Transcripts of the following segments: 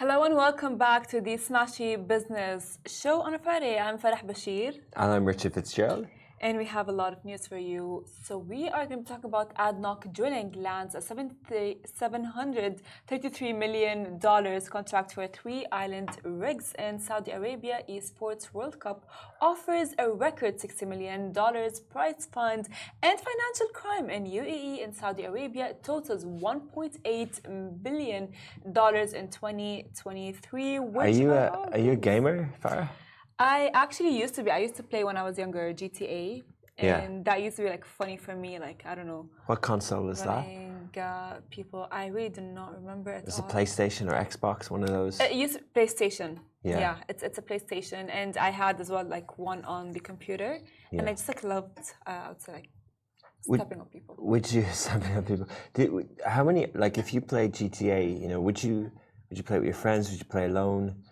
Hello and welcome back to the Smashy Business Show on a Friday. I'm Farah Bashir. And I'm Richard Fitzgerald. And we have a lot of news for you. So we are going to talk about Adnoc Drilling lands a $733 million contract for 3 island rigs in Saudi Arabia. Esports World Cup offers a record $60 million prize fund, and financial crime in UAE and Saudi Arabia totals $1.8 billion in 2023. Are you a gamer, Farah? I actually used to be. I used to play when I was younger, GTA. And that used to be like funny for me. Like, I don't know. What console is that? People, I really do not remember at all. Is it PlayStation or Xbox, one of those? It used to PlayStation. Yeah. It's a PlayStation. And I had as well like one on the computer. Yeah. And I just like loved, I would say like, stepping on people. Would you stepping on people? How many, like if you played GTA, you know, would you play with your friends? Would you play alone?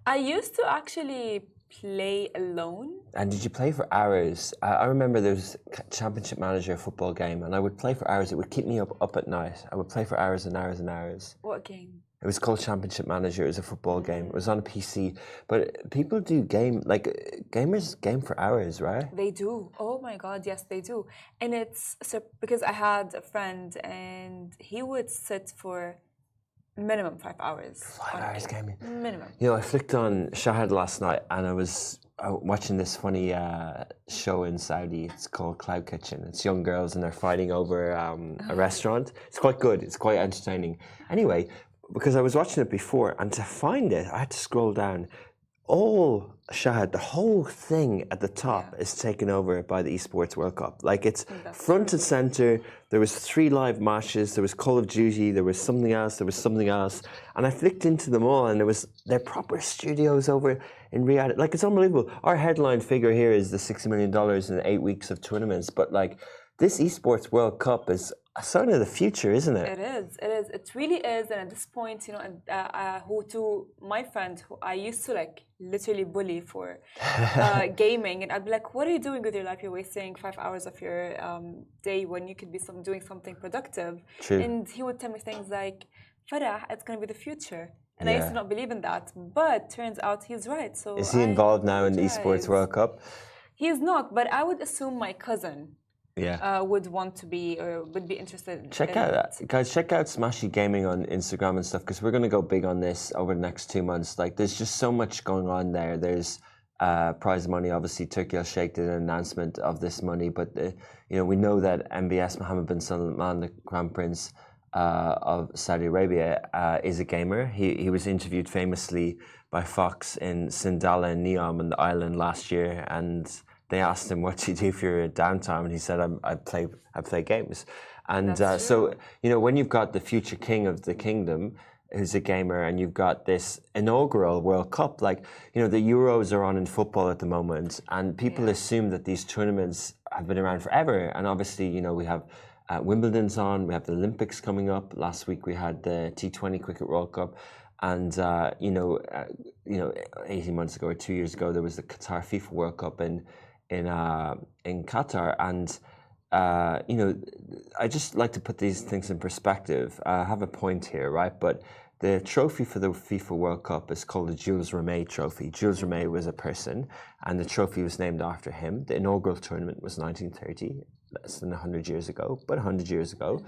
I used to actually play alone. And did you play for hours? I remember there was a Championship Manager football game, and I would play for hours. It would keep me up at night. I would play for hours and hours and hours. What game? It was called Championship Manager. It was a football game. It was on a PC. But people do gamers game for hours, right? They do. Oh my God, yes, they do. And it's so because I had a friend and he would sit for minimum 5 hours. 5 hours gaming. Minimum. You know, I flicked on Shahad last night and I was watching this funny show in Saudi. It's called Cloud Kitchen. It's young girls and they're fighting over a restaurant. It's quite good. It's quite entertaining. Anyway, because I was watching it before and to find it, I had to scroll down. All Shahad, the whole thing at the top is taken over by the Esports World Cup. Like it's front and center. There was 3 live matches. There was Call of Duty. There was something else. There was something else. And I flicked into them all, and they're proper studios over in Riyadh. Like it's unbelievable. Our headline figure here is the $60 million in 8 weeks of tournaments. But like this Esports World Cup is a sign of the future, isn't it? It is. It is. It really is. And at this point, you know, my friend who I used to like literally bully for gaming, and I'd be like, "What are you doing with your life? You're wasting 5 hours of your day when you could be doing something productive." True. And he would tell me things like, "Farah, it's going to be the future." And I used to not believe in that, but turns out he's right. So is he involved now in the Esports World Cup? He is not, but I would assume my cousin. Would want to be or would be interested. Check out that, guys. Check out Smashy Gaming on Instagram and stuff because we're going to go big on this over the next 2 months. Like, there's just so much going on there. There's prize money. Obviously, Turkey Al Sheikh did an announcement of this money, but you know we know that MBS Mohammed bin Salman, the Crown Prince of Saudi Arabia, is a gamer. He was interviewed famously by Fox in Sindala and Neom on the island last year, and they asked him, "What do you do for your downtime?" And he said, "I play games." And so, you know, when you've got the future king of the kingdom, who's a gamer, and you've got this inaugural World Cup, like, you know, the Euros are on in football at the moment, and people assume that these tournaments have been around forever. And obviously, you know, we have Wimbledon's on, we have the Olympics coming up. Last week we had the T20 Cricket World Cup. And, you know, 18 months ago or 2 years ago, there was the Qatar FIFA World Cup in Qatar, and you know, I just like to put these things in perspective. I have a point here, right? But the trophy for the FIFA World Cup is called the Jules Rimet Trophy. Jules Rimet was a person, and the trophy was named after him. The inaugural tournament was 1930, less than 100 years ago, but 100 years ago.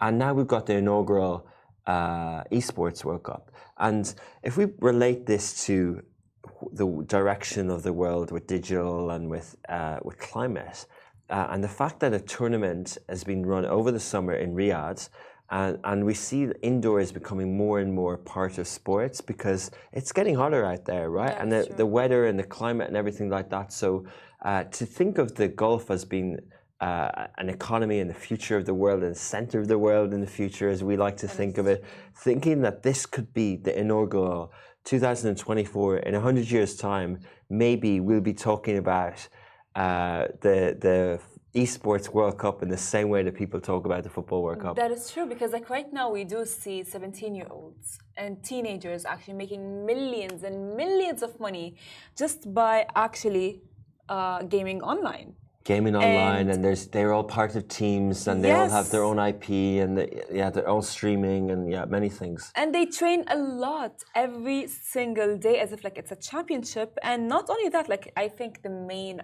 And now we've got the inaugural Esports World Cup. And if we relate this to the direction of the world with digital and with climate, and the fact that a tournament has been run over the summer in Riyadh, and we see indoors becoming more and more part of sports because it's getting hotter out there, right? And the weather and the climate and everything like that. So to think of the Gulf as being an economy in the future of the world and the center of the world in the future, as we like to think of it, thinking that this could be the inaugural 2024, in 100 years' time, maybe we'll be talking about the Esports World Cup in the same way that people talk about the Football World Cup. That is true, because like right now we do see 17-year-olds and teenagers actually making millions and millions of money just by actually gaming online. Gaming online, And and they're all part of teams, and they all have their yes, own IP, and they're all streaming, and many things. and they train a lot every single day as if like it's a championship. And not only that, like I think the main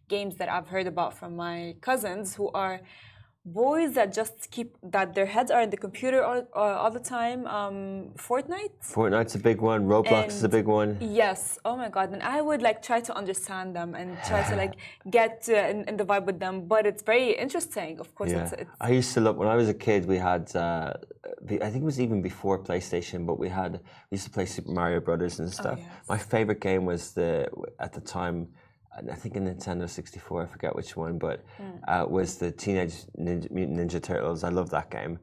games that I've heard about from my cousins who are boys that just keep that their heads are in the computer all the time. Fortnite. Fortnite's a big one. Roblox is And a big one. yes, oh my God. And I would like try to understand them and try to like get in the vibe with them. But it's very interesting. Of course, Yeah, it's I used to love when I was a kid. We had, I think it was even before PlayStation, but we used to play Super Mario Brothers and stuff. yes. My favorite game was at the time, I think a Nintendo 64. I forget which one, but was the Teenage Mutant Ninja Turtles. I love that game.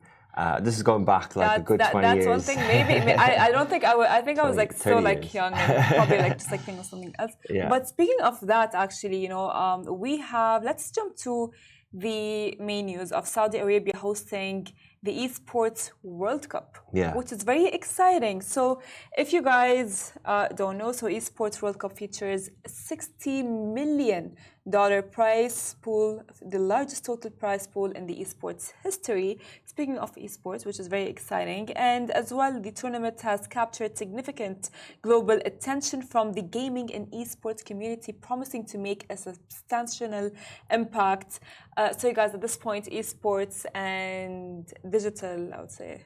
This is going back like a good 20 that's years. one thing. Maybe I don't think I would. I think I was like still 30 like years. young and probably like just like thinking of something else. Yeah. But speaking of that, actually, we have. Let's jump to the main news of Saudi Arabia hosting the Esports World Cup, Yeah. which is very exciting. So, if you guys don't know, so Esports World Cup features $60 million prize pool, the largest total prize pool in the esports history. Speaking of esports, which is very exciting, and as well, the tournament has captured significant global attention from the gaming and esports community, promising to make a substantial impact. So, you guys, at this point, esports and digital, I would say,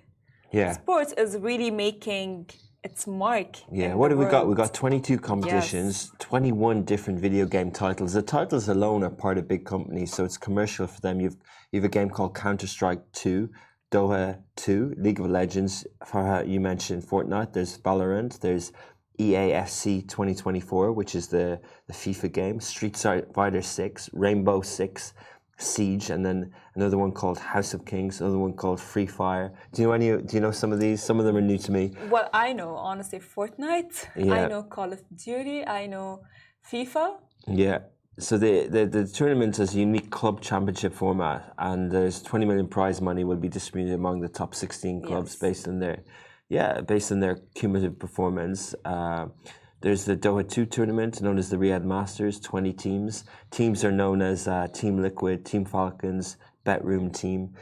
Yeah. sports is really making its mark. Yeah, in what the have we got? world. We got 22 competitions, 21 different video game titles. The titles alone are part of big companies, so it's commercial for them. You've a game called Counter-Strike 2, Doha 2, League of Legends. Farha, you mentioned Fortnite. There's Valorant. There's EAFC 2024, which is the FIFA game. Street Fighter 6, Rainbow Six, Siege, and then another one called House of Kings, another one called Free Fire. Do you know some of these? Some of them are new to me. Well, I know, honestly, Fortnite. I Yeah. know Call of Duty. I know FIFA. Yeah. So the tournament has a unique club championship format, and there's 20 million prize money will be distributed among the top 16 clubs Yes. based on their cumulative performance. There's the Doha 2 tournament, known as the Riyadh Masters, 20 teams. Teams are known as Team Liquid, Team Falcons, Betroom Team.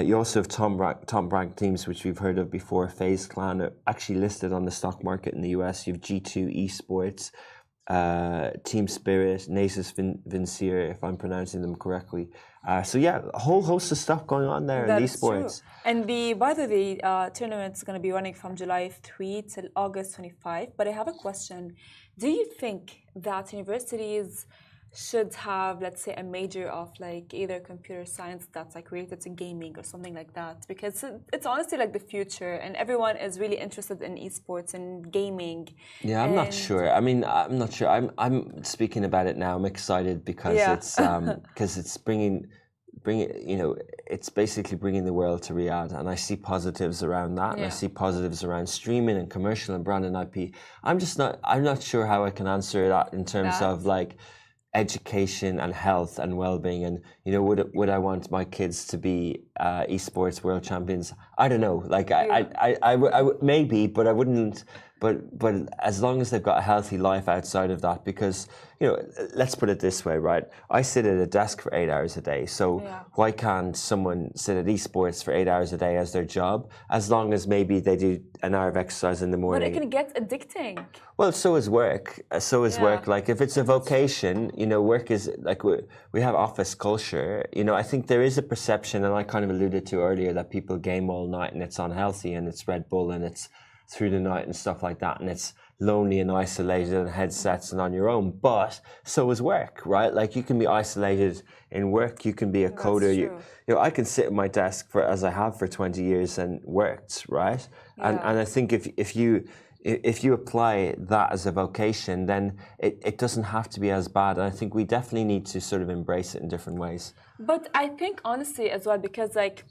You also have top ranked teams, which we've heard of before. FaZe Clan are actually listed on the stock market in the US. You have G2 Esports, Team Spirit, Nasus Vincere, if I'm pronouncing them correctly. So yeah, a whole host of stuff going on there in That is esports. true. And by the way, tournament's going to be running from July 3 till August 25. But I have a question. Do you think that universities should have, let's say, a major of like either computer science that's like related to gaming or something like that? Because it's honestly like the future, and everyone is really interested in esports and gaming. Yeah, I'm not sure. I mean, I'm not sure. I'm speaking about it now. I'm excited because it's bringing it's basically bringing the world to Riyadh, and I see positives around that, and I see positives around streaming and commercial and brand and IP. I'm not sure how I can answer that in terms of like education and health and well-being, and would I want my kids to be esports world champions? I don't know. Like I would maybe, but I wouldn't. But as long as they've got a healthy life outside of that, because let's put it this way, right? I sit at a desk for 8 hours a day, so why can't someone sit at esports for 8 hours a day as their job? As long as maybe they do an hour of exercise in the morning. But it can get addicting. Well, so is work. Work. Like if it's a vocation, work is like we have office culture. I think there is a perception, and I kind of alluded to earlier, that people game all night and it's unhealthy and it's Red Bull and it's through the night and stuff like that, and it's lonely and isolated and headsets and on your own. But so is work, right? Like you can be isolated in work, you can be a coder. I can sit at my desk as I have for 20 years and worked, right? And I think if you apply that as a vocation, then it doesn't have to be as bad. And I think we definitely need to sort of embrace it in different ways. But I think honestly as well, because like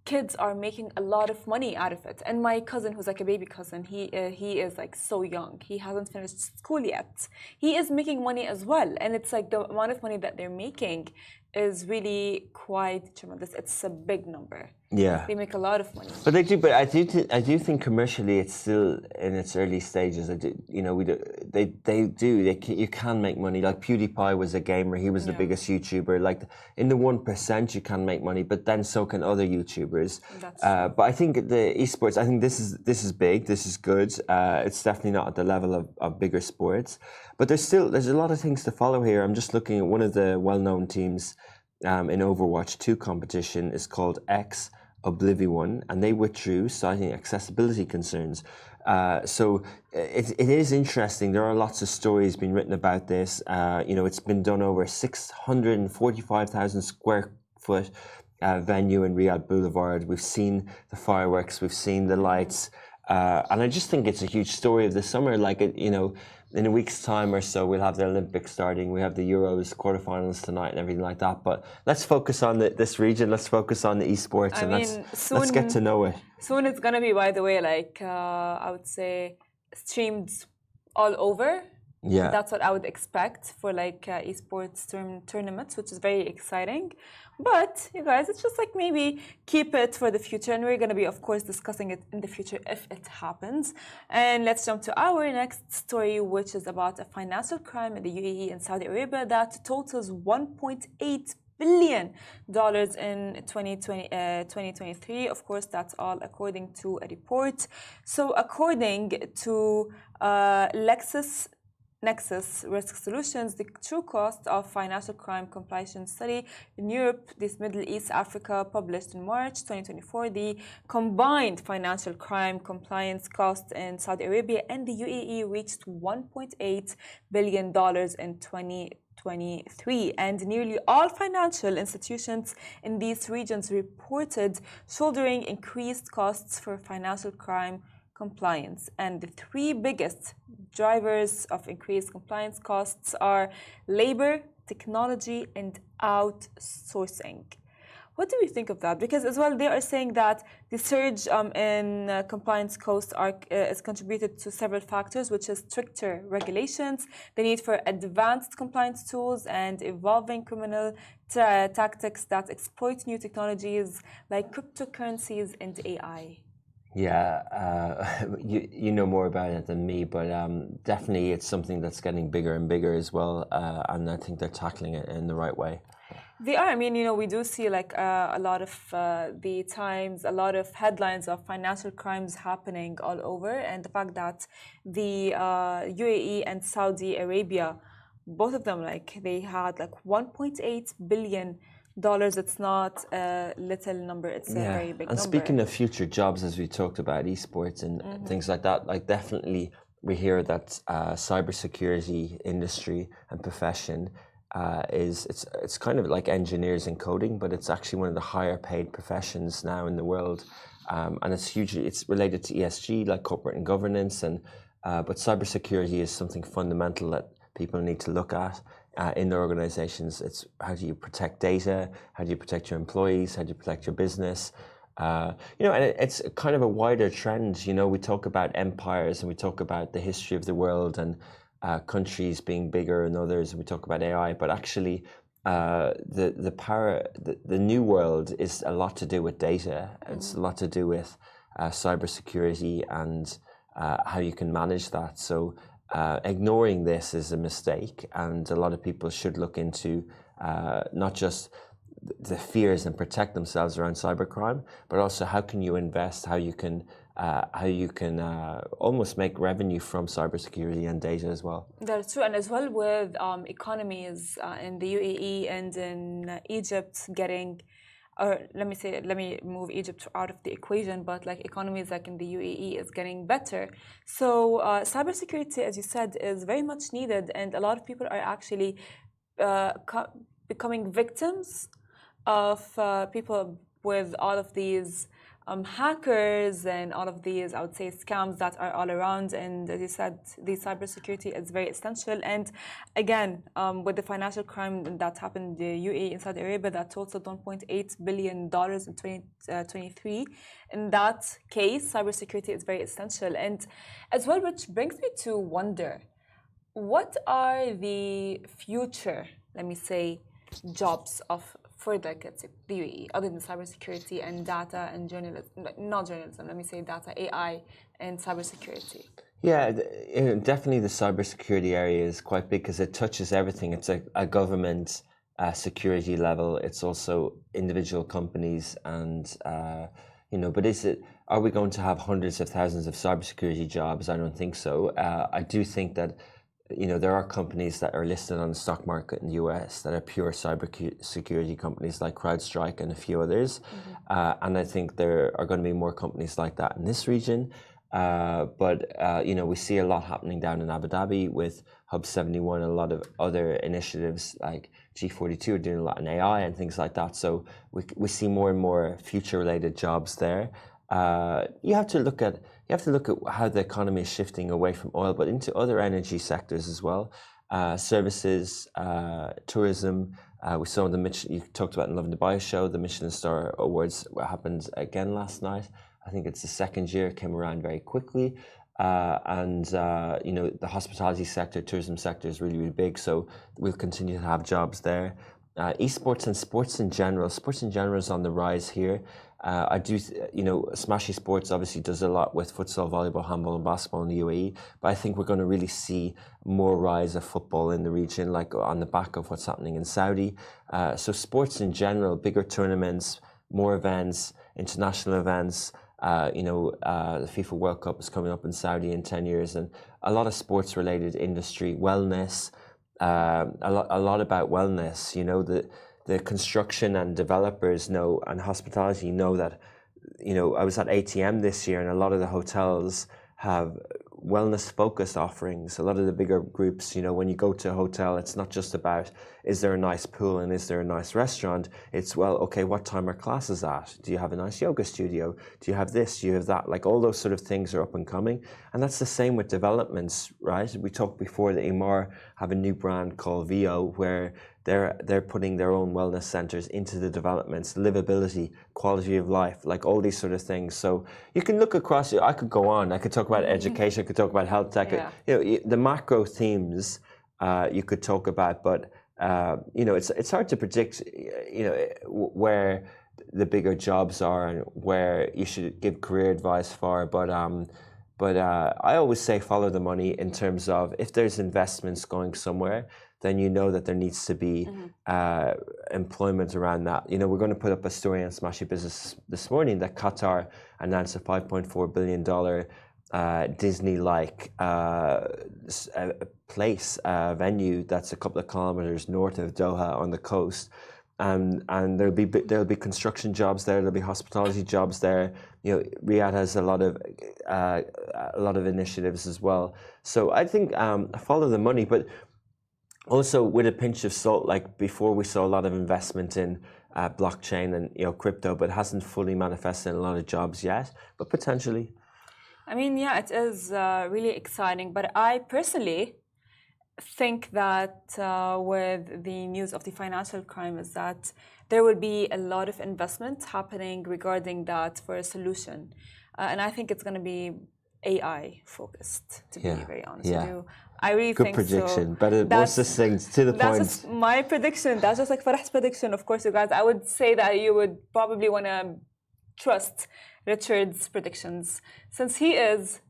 kids are making a lot of money out of it. And my cousin, who's like a baby cousin, he is like so young. He hasn't finished school yet. He is making money as well, and it's like the amount of money that they're making is really quite tremendous. It's a big number. Yeah. They make a lot of money. But they do. But I do think commercially it's still in its early stages. You know, you can make money. Like PewDiePie was a gamer. He was the biggest YouTuber. Like in the 1%, you can make money, but then so can other YouTubers. That's but I think the esports. I think this is big. This is good. It's definitely not at the level of bigger sports. But there's a lot of things to follow here. I'm just looking at one of the well-known teams in Overwatch 2 competition is called X Oblivion, and they withdrew, citing accessibility concerns. So it is interesting. There are lots of stories being written about this. You know, it's been done over 645,000 square foot venue in Riyadh Boulevard. We've seen the fireworks, we've seen the lights, and I just think it's a huge story of the summer. Like, you know, in a week's time or so, we'll have the Olympics starting. We have the Euros quarterfinals tonight and everything like that. But let's focus on this region. Let's focus on the esports, let's get to know it. Soon it's gonna be, by the way, like I would say, streamed all over. Yeah, that's what I would expect for like esports tournaments, which is very exciting. But you guys, it's just like maybe keep it for the future, and we're going to be, of course, discussing it in the future if it happens. And let's jump to our next story, which is about a financial crime in the UAE and Saudi Arabia that totals $1.8 billion in 2023. Of course, that's all according to a report. So according to Nexus Risk Solutions, the true cost of financial crime compliance study in Europe, this Middle East, Africa, published in March 2024, the combined financial crime compliance cost in Saudi Arabia and the UAE reached $1.8 billion in 2023, and nearly all financial institutions in these regions reported shouldering increased costs for financial crime compliance. And the three biggest drivers of increased compliance costs are labor, technology, and outsourcing. What do we think of that? Because as well, they are saying that the surge in compliance costs is contributed to several factors, which is stricter regulations, the need for advanced compliance tools, and evolving criminal tactics that exploit new technologies like cryptocurrencies and AI. Yeah, you know more about it than me, but definitely it's something that's getting bigger and bigger as well, and I think they're tackling it in the right way. They are. I mean, you know, we do see like a lot of the times, a lot of headlines of financial crimes happening all over, and the fact that the UAE and Saudi Arabia, both of them, like they had like $1.8 billion. It's not a little number, it's a very big number. And speaking of future jobs, as we talked about esports and things like that, like definitely we hear that cybersecurity industry and profession it's kind of like engineers and coding, but it's actually one of the higher paid professions now in the world, and it's related to ESG, like corporate and governance, and but cybersecurity is something fundamental that people need to look at in their organizations. It's how do you protect data, how do you protect your employees, how do you protect your business, you know, and it's kind of a wider trend. You know, we talk about empires and we talk about the history of the world and countries being bigger than others, and we talk about AI, but actually the new world is a lot to do with data. It's a lot to do with cybersecurity and how you can manage that. So ignoring this is a mistake, and a lot of people should look into not just the fears and protect themselves around cybercrime, but also how can you invest, how you can almost make revenue from cybersecurity and data as well. That's true, and as well with economies in the UAE and in Egypt getting, or let me move Egypt out of the equation, but like economies like in the UAE is getting better. So cybersecurity, as you said, is very much needed, and a lot of people are actually becoming victims of people with all of these hackers and all of these, I would say, scams that are all around. And as you said, the cybersecurity is very essential. And again, with the financial crime that happened in the UAE and Saudi Arabia that totaled $1.8 billion in 2023, in that case, cybersecurity is very essential. And as well, which brings me to wonder, what are the future, let me say, jobs for the UAE, other than cybersecurity and data and journalism, not journalism, let me say data, AI, and cybersecurity? Yeah, definitely the cybersecurity area is quite big because it touches everything. It's a government security level. It's also individual companies, and but are we going to have hundreds of thousands of cybersecurity jobs? I don't think so. I do think that there are companies that are listed on the stock market in the US that are pure cybersecurity companies like CrowdStrike and a few others. And I think there are going to be more companies like that in this region. But we see a lot happening down in Abu Dhabi with Hub 71 and a lot of other initiatives like G42 are doing a lot in AI and things like that. So we see more and more future-related jobs there. You have to look at how the economy is shifting away from oil, but into other energy sectors as well, services, tourism. We saw you talked about in Love and Dubai show, the Michelin Star Awards happened again last night. I think it's the second year, it came around very quickly. The hospitality sector, tourism sector is really, really big. So we'll continue to have jobs there. Esports and sports in general is on the rise here. Smash Esports obviously does a lot with futsal, volleyball, handball, and basketball in the UAE. But I think we're going to really see more rise of football in the region, like on the back of what's happening in Saudi. So sports in general, bigger tournaments, more events, international events. The FIFA World Cup is coming up in Saudi in 10 years, and a lot of sports-related industry, wellness, a lot about wellness. The construction and developers know, and hospitality know that. I was at ATM this year, and a lot of the hotels have wellness-focused offerings. A lot of the bigger groups, when you go to a hotel, it's not just about is there a nice pool and is there a nice restaurant. It's, well, okay, what time are classes at? Do you have a nice yoga studio? Do you have this? Do you have that? Like all those sort of things are up and coming. And that's the same with developments, right? We talked before that Emaar have a new brand called VO where they're putting their own wellness centers into the developments, livability, quality of life, like all these sort of things. So you can look across. I could go on. I could talk about education. I could talk about health tech. Yeah. The macro themes you could talk about, but it's hard to predict. Where the bigger jobs are and where you should give career advice for. But I always say follow the money in terms of if there's investments going somewhere, then that there needs to be employment around that. We're going to put up a story on Smashy Business this morning that Qatar announced a $5.4 billion Disney-like venue that's a couple of kilometers north of Doha on the coast. And there'll be construction jobs there. There'll be hospitality jobs there. Riyadh has a lot of initiatives as well. So I think follow the money, but also with a pinch of salt. Like before, we saw a lot of investment in blockchain and crypto, but it hasn't fully manifested in a lot of jobs yet. But potentially. I mean, yeah, it is really exciting. But I personally think that with the news of the financial crime is that there will be a lot of investment happening regarding that for a solution. And I think it's going to be AI focused, to be very honest with you. I really think prediction. so. But what's the thing to the point? That's just my prediction. That's just like Farah's prediction. Of course, you guys, I would say that you would probably want to trust Richard's predictions, since he has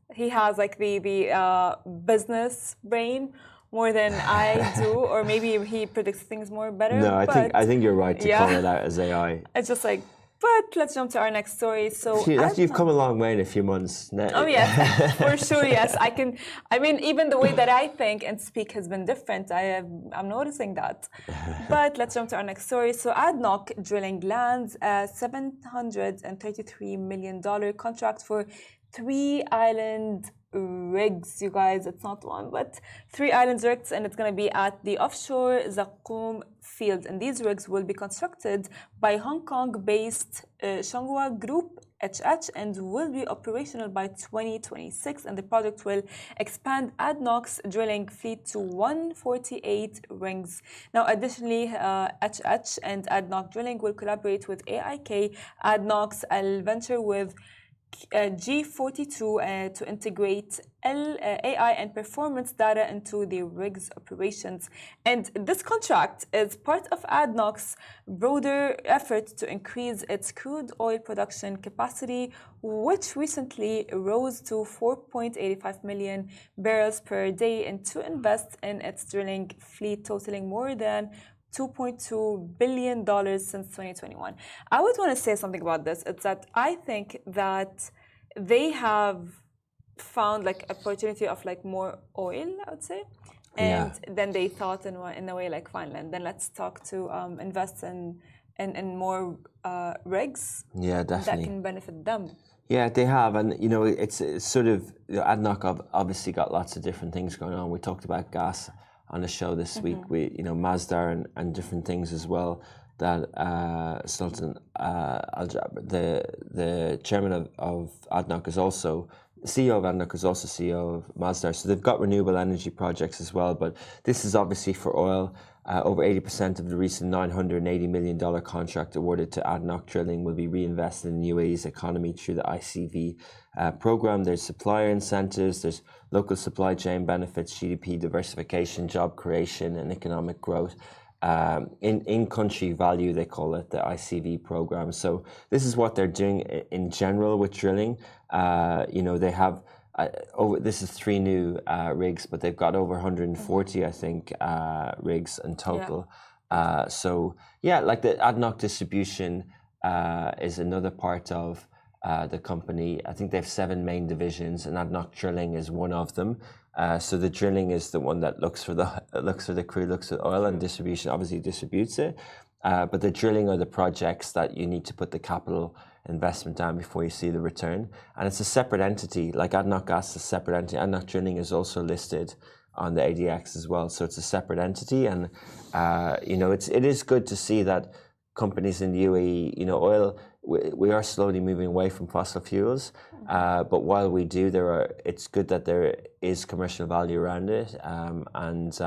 like the business brain more than I do, or maybe he predicts things more better. No, I think you're right to call it out as AI. It's just like, but let's jump to our next story. So you've come a long way in a few months. Oh yes, for sure. Yes, I can. I mean, even the way that I think and speak has been different. I'm noticing that. But let's jump to our next story. So Adnoc Drilling lands a $733 million contract for 3 island rigs, you guys. It's not one, but 3 island rigs, and it's going to be at the offshore Zakum field. And these rigs will be constructed by Hong Kong-based Shanghua Group HH and will be operational by 2026. And the project will expand Adnoc's drilling fleet to 148 rigs. Now, additionally, HH and Adnoc Drilling will collaborate with AIK, Adnoc's venture with G42 to integrate AI and performance data into the rigs operations. And this contract is part of ADNOC's broader effort to increase its crude oil production capacity, which recently rose to 4.85 million barrels per day, and to invest in its drilling fleet totaling more than $2.2 billion since 2021. I would want to say something about this. It's that I think that they have found like opportunity of like more oil, I would say. And then they thought in a way like fine, then let's talk to invest in more rigs that can benefit them. Yeah, they have, and it's sort of ADNOC obviously got lots of different things going on. We talked about gas on the show this week. We Masdar and different things as well. That Sultan Al Jaber, the chairman of ADNOC, is also CEO of ADNOC, is also CEO of Masdar. So they've got renewable energy projects as well. But this is obviously for oil. Over 80% of the recent $980 million contract awarded to Adnoc Drilling will be reinvested in UAE's economy through the ICV program. There's supplier incentives, there's local supply chain benefits, GDP diversification, job creation, and economic growth. In-country value, they call it, the ICV program. So this is what they're doing in general with drilling. They have this is 3 new rigs, but they've got over 140, I think, rigs in total. So yeah, like the ADNOC distribution is another part of the company. I think they have 7 main divisions, and ADNOC Drilling is one of them. So the drilling is the one that looks for the crude, looks at oil, and distribution obviously distributes it. But the drilling are the projects that you need to put the capital investment down before you see the return. And it's a separate entity, like ADNOC Gas is a separate entity. ADNOC Drilling is also listed on the ADX as well. So it's a separate entity. And, it is good to see that companies in the UAE, oil, we are slowly moving away from fossil fuels. But while we do, it's good that there is commercial value around it. ADNOC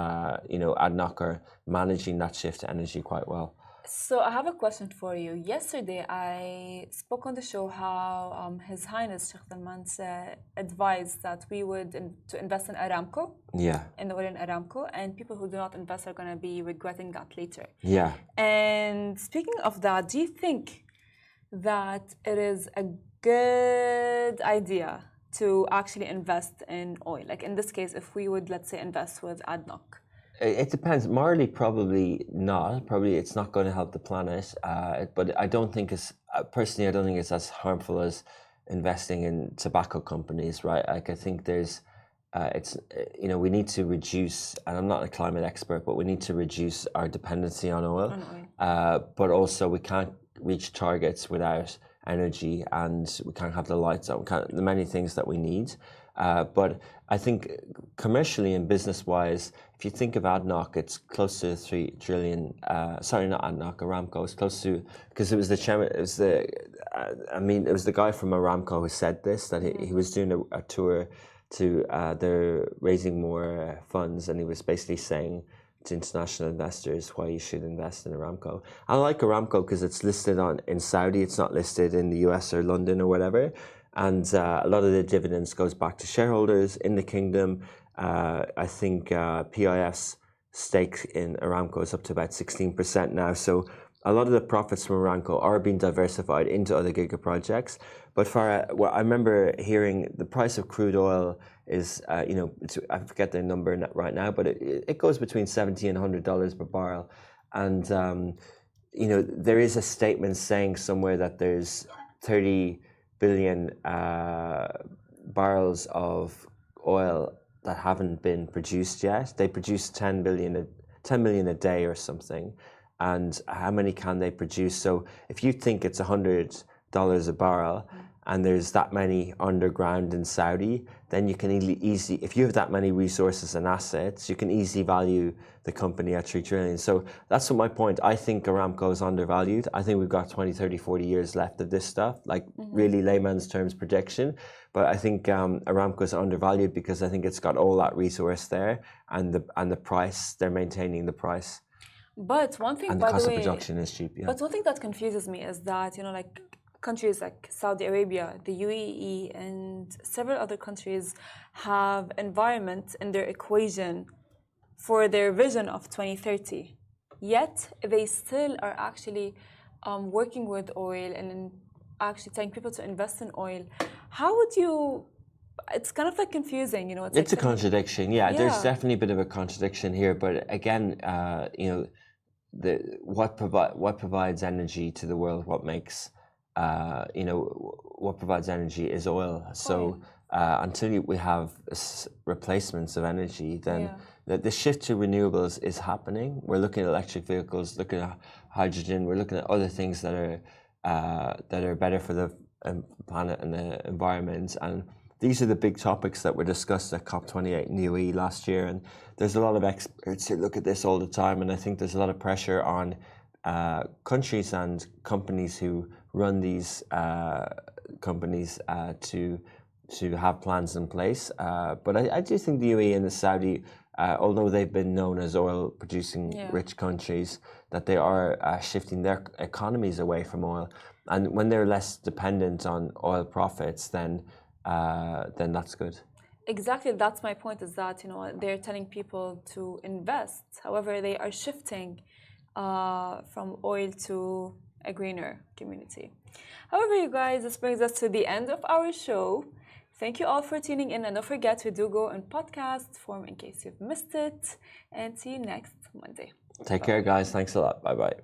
are managing that shift to energy quite well. So I have a question for you. Yesterday, I spoke on the show how His Highness Sheikh Salman advised that we would to invest in Aramco. Yeah. In the oil in Aramco, and people who do not invest are going to be regretting that later. Yeah. And speaking of that, do you think that it is a good idea to actually invest in oil? Like in this case, if we would, let's say, invest with ADNOC. It depends. Morally, probably not. Probably it's not going to help the planet. But I don't think personally, I don't think it's as harmful as investing in tobacco companies, right? Like I think we need to reduce, and I'm not a climate expert, but we need to reduce our dependency on oil. But also we can't reach targets without energy, and we can't have the lights on. The many things that we need. But I think commercially and business-wise, if you think of ADNOC, it's close to 3 trillion. Sorry, not ADNOC, Aramco. It's close to, because it was the chairman. It was the guy from Aramco who said this, that he was doing a tour to. They're raising more funds, and he was basically saying to international investors why you should invest in Aramco. I like Aramco because it's listed in Saudi. It's not listed in the US or London or whatever. And a lot of the dividends goes back to shareholders in the kingdom. I think PIF's stake in Aramco is up to about 16% now. So a lot of the profits from Aramco are being diversified into other giga projects. But I remember hearing the price of crude oil is, I forget the number right now, but it goes between $70 and $100 per barrel. And, there is a statement saying somewhere that there's 30 billion barrels of oil that haven't been produced yet. They produce 10 million a day or something. And how many can they produce? So if you think it's $100 a barrel and there's that many underground in Saudi, then you can easily, if you have that many resources and assets, you can easily value the company at 3 trillion. So that's my point. I think Aramco is undervalued. I think we've got 20, 30, 40 years left of this stuff, like really layman's terms prediction. But I think Aramco is undervalued because I think it's got all that resource there, and the price, they're maintaining the price. But one thing, and the cost of production is cheap. Yeah. But one thing that confuses me is that, countries like Saudi Arabia, the UAE, and several other countries have environment in their equation for their vision of 2030. Yet they still are actually working with oil and actually telling people to invest in oil. How would you? It's kind of like confusing, you know. It's a contradiction, yeah. There's Yeah, definitely a bit of a contradiction here, but again, what provides energy to the world, what provides energy is oil. So oil. until we have replacements of energy, then Yeah, the shift to renewables is happening. We're looking at electric vehicles, looking at hydrogen. We're looking at other things that are better for the planet and the environment. And these are the big topics that were discussed at COP28 in the UAE last year. And there's a lot of experts who look at this all the time. And I think there's a lot of pressure on countries and companies who run these companies to have plans in place. But I do think the UAE and the Saudi, although they've been known as oil-producing yeah. rich countries, that they are shifting their economies away from oil. And when they're less dependent on oil profits, then that's good. Exactly, that's my point. Is that they're telling people to invest. However, they are shifting from oil to a greener community. However, you guys, this brings us to the end of our show. Thank you all for tuning in, and don't forget we do go in podcast form in case you've missed it. And see you next Monday. Take care, guys. Thanks a lot. Bye bye.